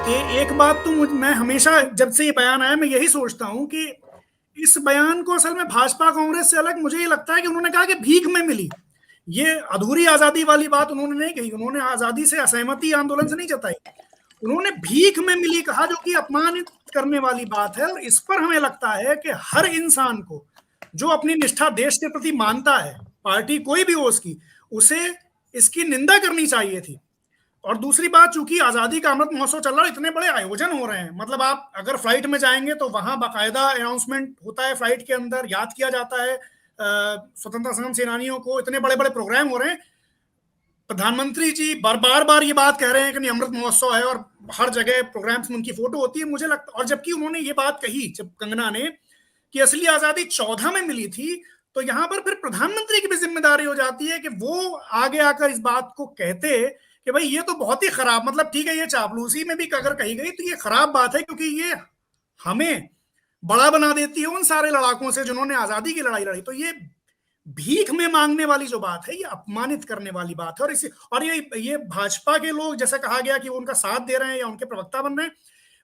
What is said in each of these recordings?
एक बात तो मैं हमेशा जब से ये बयान आया मैं यही सोचता हूं कि इस बयान को असल में भाजपा कांग्रेस से अलग मुझे ये लगता है कि उन्होंने कहा कि भीख में मिली। ये अधूरी आजादी वाली बात उन्होंने नहीं कही। उन्होंने आजादी से असहमति आंदोलन से नहीं जताई। उन्होंने भीख में मिली कहा, जो कि अपमानित करने वाली बात है। और इस पर हमें लगता है कि हर इंसान को जो अपनी निष्ठा देश के प्रति मानता है, पार्टी कोई भी हो उसकी, उसे इसकी निंदा करनी चाहिए थी। और दूसरी बात, चूंकि आजादी का अमृत महोत्सव चल रहा है, इतने बड़े आयोजन हो रहे हैं, मतलब आप अगर फ्लाइट में जाएंगे तो वहां बाकायदा अनाउंसमेंट होता है, फ्लाइट के अंदर याद किया जाता है स्वतंत्रता संग्राम सेनानियों को। इतने बड़े बड़े प्रोग्राम हो रहे हैं। प्रधानमंत्री जी बार बार ये बात कह रहे हैं कि नहीं अमृत महोत्सव है, और हर जगह प्रोग्राम्स में उनकी फोटो होती है। मुझे लगता, और जबकि उन्होंने ये बात कही जब कंगना ने कि असली आजादी 14 में मिली थी, तो यहां पर फिर प्रधानमंत्री की भी जिम्मेदारी हो जाती है कि वो आगे आकर इस बात को कहते कि भाई ये तो बहुत ही खराब, मतलब ठीक है ये चापलूसी में भी अगर कही गई तो ये खराब बात है, क्योंकि ये हमें बड़ा बना देती है उन सारे लड़ाकों से जिन्होंने आजादी की लड़ाई लड़ी। तो ये भीख में मांगने वाली जो बात है, ये अपमानित करने वाली बात है। और ये भाजपा के लोग, जैसे कहा गया कि वो उनका साथ दे रहे हैं या उनके प्रवक्ता बन रहे हैं,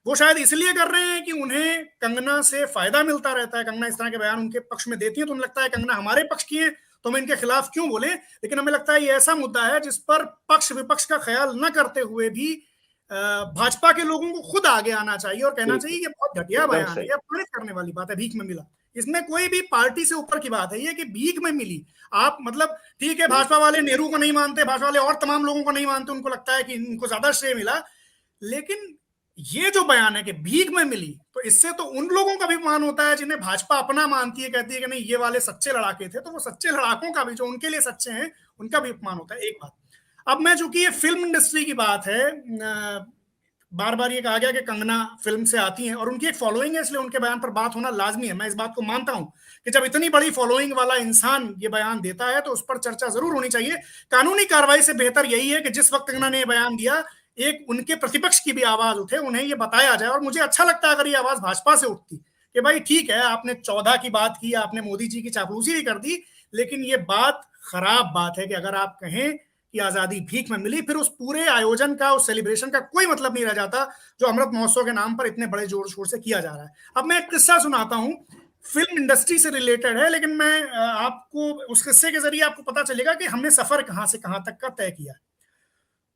वो शायद इसलिए कर रहे हैं कि उन्हें कंगना से फायदा मिलता रहता है। कंगना इस तरह के बयान उनके पक्ष में देती है तो उन्हें लगता है कंगना हमारे पक्ष की है तो हम इनके खिलाफ क्यों बोले। लेकिन हमें लगता है ये ऐसा मुद्दा है जिस पर पक्ष विपक्ष का ख्याल न करते हुए भी भाजपा के लोगों को खुद आगे आना चाहिए और कहना चाहिए ये बहुत घटिया बयान है, ये अपमानित करने वाली बात है। भीख में मिला, इसमें कोई भी पार्टी से ऊपर की बात है ये कि भीख में मिली। आप मतलब ठीक है, भाजपा वाले नेहरू को नहीं मानते, भाजपा वाले और तमाम लोगों को नहीं मानते, उनको लगता है कि इनको ज्यादा श्रेय मिला। लेकिन ये जो बयान है कि भीख में मिली, तो इससे तो उन लोगों का भी अपमान होता है जिन्हें भाजपा अपना मानती है, कहती है कि नहीं ये वाले सच्चे लड़ाके थे। तो वो सच्चे लड़ाकों का भी, जो उनके लिए सच्चे हैं, उनका भी अपमान होता है। एक बात। अब मैं, चूंकि ये फिल्म इंडस्ट्री की बात है, बार बार ये कहा गया कि कंगना फिल्म से आती हैं और उनकी एक फॉलोइंग है, इसलिए उनके बयान पर बात होना लाजमी है। मैं इस बात को मानता हूं कि जब इतनी बड़ी फॉलोइंग वाला इंसान ये बयान देता है तो उस पर चर्चा जरूर होनी चाहिए। कानूनी कार्रवाई से बेहतर यही है कि जिस वक्त कंगना ने बयान दिया, एक उनके प्रतिपक्ष की भी आवाज उठे, उन्हें ये बताया जाए। और मुझे अच्छा लगता है अगर ये आवाज भाजपा से उठती कि भाई ठीक है, आपने 14 की बात की, आपने मोदी जी की चापलूसी भी कर दी, लेकिन ये बात खराब बात है कि अगर आप कहें कि आजादी भीख में मिली, फिर उस पूरे आयोजन का, उस सेलिब्रेशन का कोई मतलब नहीं रह जाता जो अमृत महोत्सव के नाम पर इतने बड़े जोर शोर से किया जा रहा है। अब मैं एक किस्सा सुनाता हूं, फिल्म इंडस्ट्री से रिलेटेड है, लेकिन मैं आपको उस किस्से के जरिए आपको पता चलेगा कि हमने सफर कहां से कहां तक का तय किया।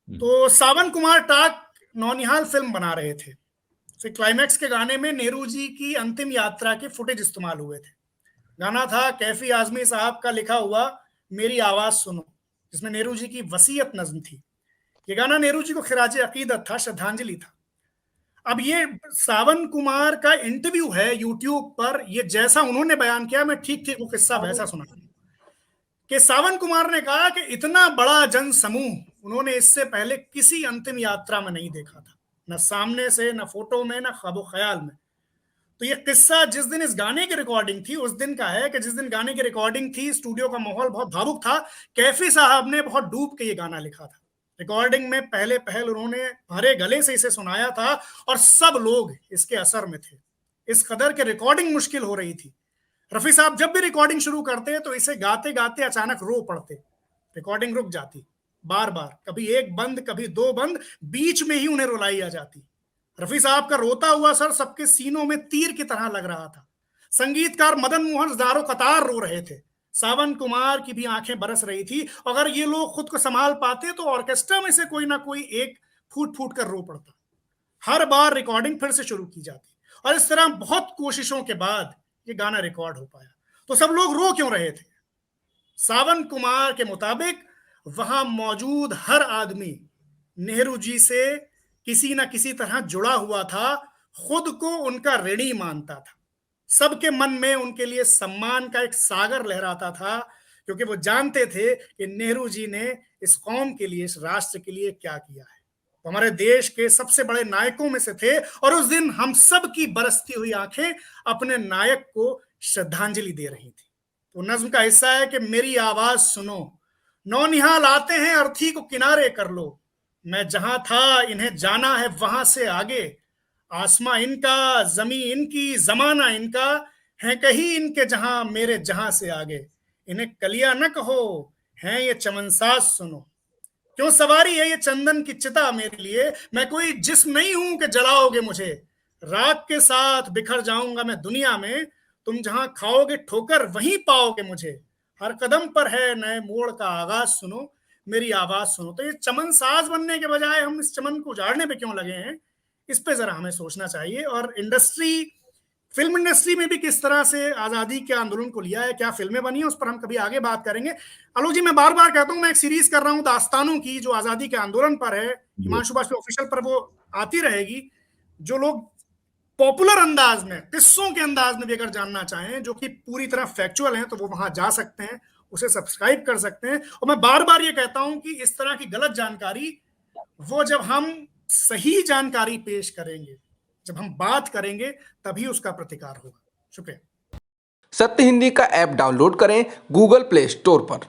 तो सावन कुमार टाक नौनिहाल फिल्म बना रहे थे। तो क्लाइमैक्स के गाने में नेहरू जी की अंतिम यात्रा के फुटेज इस्तेमाल हुए थे। गाना था कैफी आजमी साहब का लिखा हुआ मेरी आवाज सुनो, जिसमें नेहरू जी की वसीयत नज्म थी। ये गाना नेहरू जी को खिराज अकीदत था, श्रद्धांजलि था। अब ये सावन कुमार का इंटरव्यू है यूट्यूब पर, ये जैसा उन्होंने बयान किया मैं ठीक ठीक वो किस्सा वैसा सुना कि सावन कुमार ने कहा कि इतना बड़ा जन समूह उन्होंने इससे पहले किसी अंतिम यात्रा में नहीं देखा था, न सामने से, न फोटो में, न ख्वाबो ख्याल में। तो ये किस्सा जिस दिन इस गाने की रिकॉर्डिंग थी उस दिन का है कि जिस दिन गाने की रिकॉर्डिंग थी, स्टूडियो का माहौल बहुत भावुक था। कैफी साहब ने बहुत डूब के ये गाना लिखा था। रिकॉर्डिंग में पहले पहल उन्होंने भरे गले से इसे सुनाया था और सब लोग इसके असर में थे। इस कदर के रिकॉर्डिंग मुश्किल हो रही थी। रफी साहब जब भी रिकॉर्डिंग शुरू करते तो इसे गाते गाते अचानक रो पड़ते, रिकॉर्डिंग रुक जाती बार बार, कभी एक बंद कभी दो बंद, बीच में ही उन्हें रुलाई आ जाती। रफी साहब का रोता हुआ सर सबके सीनों में तीर की तरह लग रहा था। संगीतकार मदन मोहन दारो कतार रो रहे थे। सावन कुमार की भी आंखें बरस रही थी। अगर ये लोग खुद को संभाल पाते तो ऑर्केस्ट्रा में से कोई ना कोई एक फूट फूट कर रो पड़ता। हर बार रिकॉर्डिंग फिर से शुरू की जाती और इस तरह बहुत कोशिशों के बाद ये गाना रिकॉर्ड हो पाया। तो सब लोग रो क्यों रहे थे? सावन कुमार के मुताबिक वहां मौजूद हर आदमी नेहरू जी से किसी ना किसी तरह जुड़ा हुआ था, खुद को उनका ऋणी मानता था। सबके मन में उनके लिए सम्मान का एक सागर लहराता था, क्योंकि वो जानते थे कि नेहरू जी ने इस कौम के लिए, इस राष्ट्र के लिए क्या किया है। तो हमारे देश के सबसे बड़े नायकों में से थे और उस दिन हम सब की बरसती हुई आंखें अपने नायक को श्रद्धांजलि दे रही थी। तो नज्म का हिस्सा है कि मेरी आवाज सुनो, नौनिहाल आते हैं, अर्थी को किनारे कर लो। मैं जहां था इन्हें जाना है वहां से आगे। आसमां इनका, जमी इनकी, जमाना इनका, है कहीं इनके जहां मेरे जहां से आगे। इन्हें कलिया न कहो, हैं ये चमनसाज सुनो। क्यों सवारी है ये चंदन की चिता मेरे लिए, मैं कोई जिस्म नहीं हूं कि जलाओगे मुझे, राख के साथ बिखर जाऊंगा मैं दुनिया में, तुम जहां खाओगे ठोकर वहीं पाओगे मुझे, हर कदम पर है नए मोड़ का आगाज, सुनो मेरी आवाज सुनो। तो ये चमन साज बनने के बजाय हम इस चमन को उजाड़ने पे क्यों लगे हैं, इस पे जरा हमें सोचना चाहिए। और फिल्म इंडस्ट्री में भी किस तरह से आजादी के आंदोलन को लिया है, क्या फिल्में बनी है, उस पर हम कभी आगे बात करेंगे। आलोक जी, मैं बार बार कहता हूं, मैं एक सीरीज कर रहा हूं दास्तानों की जो आजादी के आंदोलन पर है, हिमांशु बाजपेयी ऑफिशियल पर वो आती रहेगी। जो लोग पॉपुलर अंदाज में, किस्सों के अंदाज में भी अगर जानना चाहें जो कि पूरी तरह फैक्चुअल हैं, तो वो वहां जा सकते हैं, उसे सब्सक्राइब कर सकते हैं। और मैं बार बार ये कहता हूं कि इस तरह की गलत जानकारी वो जब हम सही जानकारी पेश करेंगे, जब हम बात करेंगे, तभी उसका प्रतिकार होगा। शुक्रिया। सत्य हिंदी का ऐप डाउनलोड करें गूगल प्ले स्टोर पर।